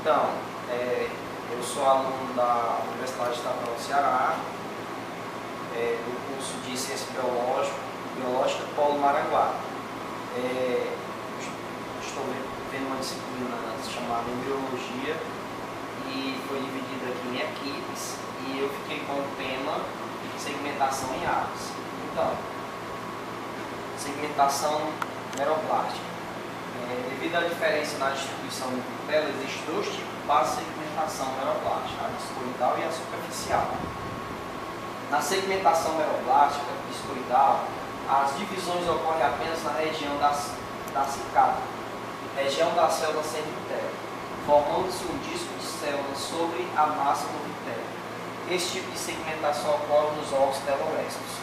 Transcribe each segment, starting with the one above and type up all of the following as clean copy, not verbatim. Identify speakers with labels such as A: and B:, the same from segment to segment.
A: Então, eu sou aluno da Universidade Estadual do Ceará, do curso de Ciência Biológica Polo Maranguá. Estou vendo uma disciplina chamada Embriologia e foi dividida aqui em equipes e eu fiquei com o tema segmentação em aves. Então, segmentação meroplástica. Devido à diferença na distribuição do vitelo, existem dois tipos de segmentação meroplástica, a discoidal e a superficial. Na segmentação meroplástica discoidal, as divisões ocorrem apenas na região da cicada, região da célula sem vitelo, formando-se um disco de células sobre a massa do vitelo. Esse tipo de segmentação ocorre nos ovos telolésticos.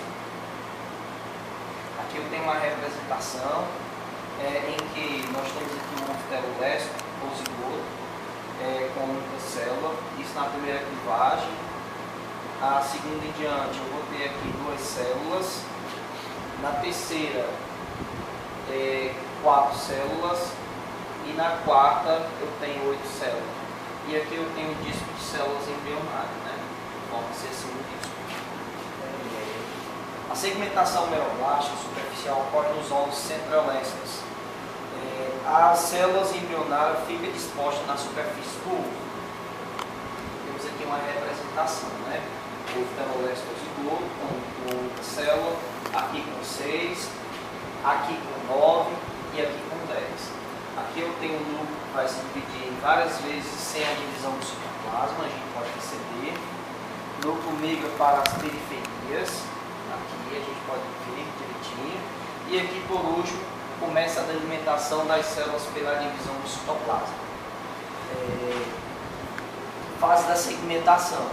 A: Aqui eu tenho uma representação em que nós temos aqui um ovo teloléstico, ou zigoto, com muita célula, isso na primeira clivagem. A segunda em diante eu vou ter aqui 2 células, na terceira 4 células e na quarta eu tenho 8 células. E aqui eu tenho um disco de células embrionárias, né? Forma-se assim um disco. A segmentação meroplástica superficial ocorre nos ovos centrolésticos. As células embrionárias ficam dispostas na superfície do ovo. Temos aqui uma representação, né? O ovo teloléstico zigoto com 8 células, aqui com 6, aqui com 9 e aqui com 10. Aqui eu tenho um núcleo que vai se dividir várias vezes sem a divisão do citoplasma, a gente pode perceber. O núcleo migra para as periferias, aqui a gente pode ver direitinho. E aqui por último começa a delimitação das células pela divisão do citoplasma. Fase da segmentação.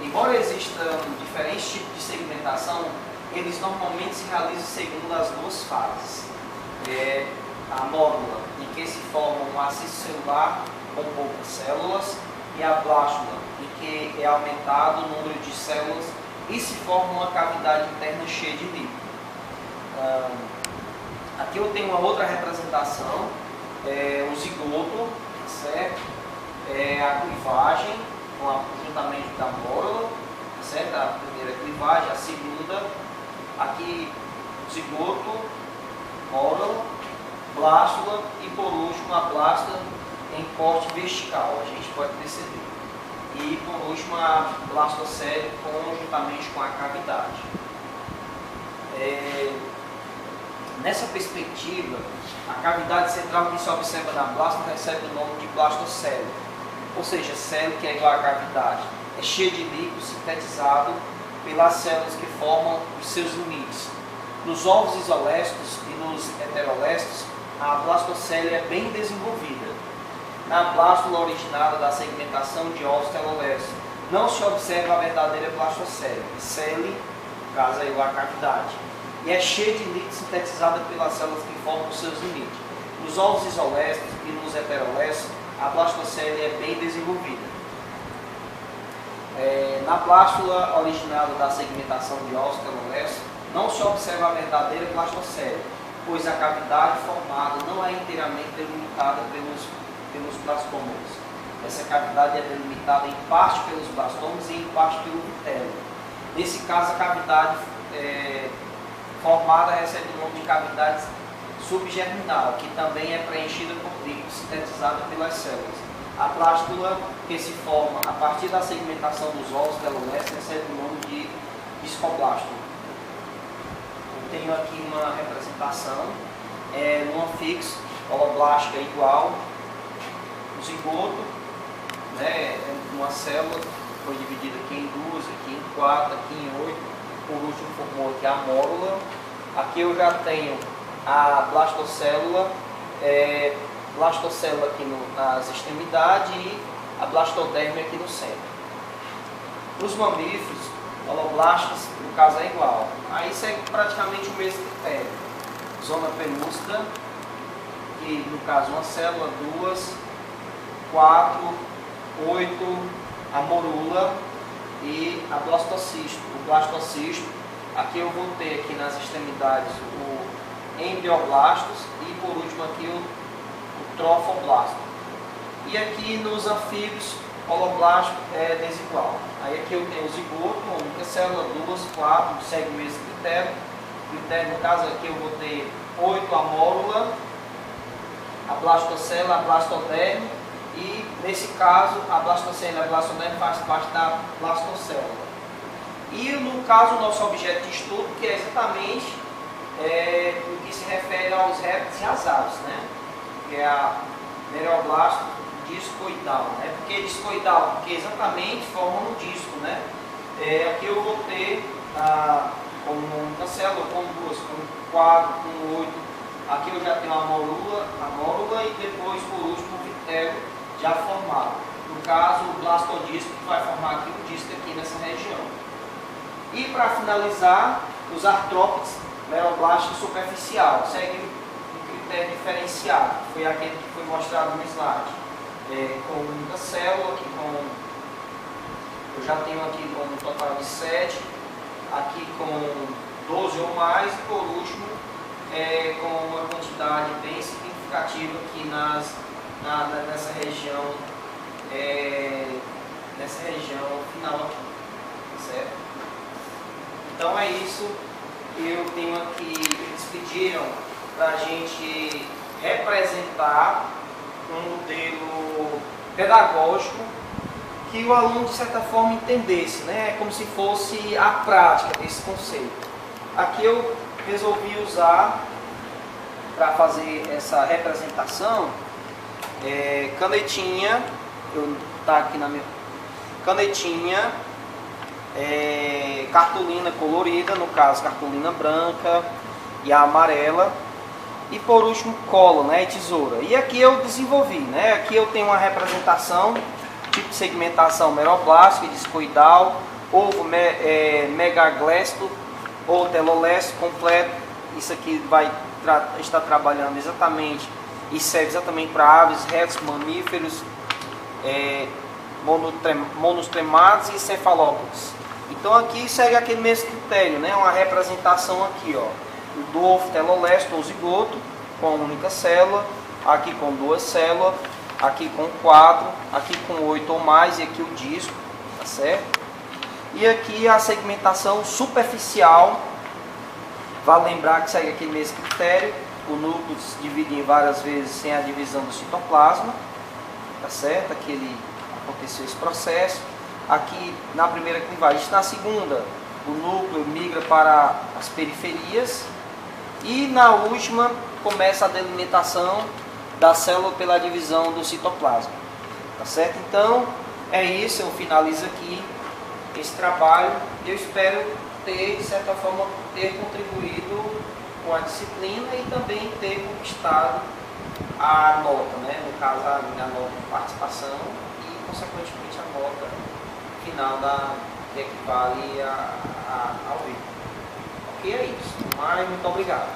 A: Embora existam diferentes tipos de segmentação, eles normalmente se realizam segundo as duas fases. A módula, em que se forma um maciço celular com poucas células, e a blástula, em que é aumentado o número de células e se forma uma cavidade interna cheia de líquido. Aqui eu tenho uma outra representação, o zigoto, certo? A clivagem, com o ajuntamento da mórula, certo? A primeira clivagem, a segunda, aqui zigoto, mórula, blástula e por último a blástula em corte vertical, a gente pode perceber. E por último a blastocele conjuntamente com a cavidade. Nessa perspectiva, a cavidade central que se observa na blástula recebe o nome de blastocele, ou seja, célula que é igual à cavidade, é cheia de líquido sintetizado pelas células que formam os seus limites. Nos ovos isolésticos e nos heterolésticos, a blastocele é bem desenvolvida. Na blástula originada da segmentação de ovos telolésticos, não se observa a verdadeira blastocele, cele, no caso é igual à cavidade, e é cheia de líquido sintetizado pelas células que formam os seus limites. Nos ovos isolésticos e nos heterolésticos, a blastocele é bem desenvolvida. Na blástula originada da segmentação de ovos telolésticos, não se observa a verdadeira blastocele, pois a cavidade formada não é inteiramente delimitada pelos blastomos. Essa cavidade é delimitada em parte pelos blastomos e em parte pelo vitelo. Nesse caso, a cavidade formada recebe o nome de cavidade subgerminal, que também é preenchida por líquido sintetizado pelas células. A blástula, que se forma a partir da segmentação dos ovos telolésticos, recebe o nome de discoblástula. Eu tenho aqui uma representação no anfixo, holoblástica igual, o zigoto, né, uma célula, foi dividida aqui em 2, aqui em 4, aqui em 8, por último formou aqui a mórula. Aqui eu já tenho a blastocélula, blastocélula aqui nas extremidades e a blastoderme aqui no centro. Os mamíferos holoblásticos, no caso é igual. Aí segue praticamente o mesmo critério. Zona pelúcida, que no caso uma célula, 2, 4, 8, a morula e a blastocisto. O blastocisto, aqui eu vou ter aqui nas extremidades o embrioblastos e por último aqui o trofoblasto. E aqui nos anfíbios, holoblástico é desigual. Aí aqui eu tenho o zigoto, uma única célula, 2, 4, segue o mesmo critério. No caso aqui eu vou ter 8 a mórula, a blastocélula, a blastoderme, e nesse caso a blastocélula e a blastoderme faz parte da blastocélula. E no caso o nosso objeto de estudo, que é exatamente o que se refere aos répteis e às aves, né? Que é a mereoblasto discoidal, né? Por que discoidal? Porque exatamente formam um disco, né? Aqui eu vou ter como uma célula, com 2, com 4, com 8. Aqui eu já tenho a mórula e depois, por último, o vitelo já formado. No caso, o blastodisco, que vai formar aqui o disco aqui nessa região. E para finalizar, os artrópodes meroblástico superficial, segue um critério diferenciado, que foi aquele que foi mostrado no slide. Com muita célula, aqui eu já tenho aqui com um total de 7, aqui com 12 ou mais, e por último, com uma quantidade bem significativa aqui nessa região final aqui, certo? Então é isso que eu tenho aqui. Eles pediram para a gente representar um modelo pedagógico que o aluno de certa forma entendesse, né? Como se fosse a prática desse conceito. Aqui eu resolvi usar para fazer essa representação canetinha, tá aqui na minha canetinha, cartolina colorida, no caso cartolina branca e a amarela, e por último cola, né, e tesoura. E aqui eu desenvolvi, né? Aqui eu tenho uma representação tipo de segmentação meroblástica, discoidal, ovo megaglesto ou telolesto completo. Isso aqui vai estar trabalhando exatamente e serve exatamente para aves, répteis, mamíferos, monotremados e cefalópodes. Então aqui segue aquele mesmo critério, né? Uma representação aqui, ó, do ovo telolesto ou zigoto com uma única célula, aqui com 2 células, aqui com 4, aqui com 8 ou mais, e aqui o disco, tá certo? E aqui a segmentação superficial, vale lembrar que segue aquele mesmo critério, o núcleo se divide em várias vezes sem a divisão do citoplasma, tá certo? Aqui aconteceu esse processo. Aqui na primeira clivagem, na segunda, o núcleo migra para as periferias, e na última começa a delimitação da célula pela divisão do citoplasma, tá certo? Então é isso, eu finalizo aqui esse trabalho. Eu espero ter, de certa forma, ter contribuído com a disciplina e também ter conquistado a nota, né? No caso a minha nota de participação e consequentemente a nota final que equivale ao vídeo. Ok, é isso. Mas muito obrigado.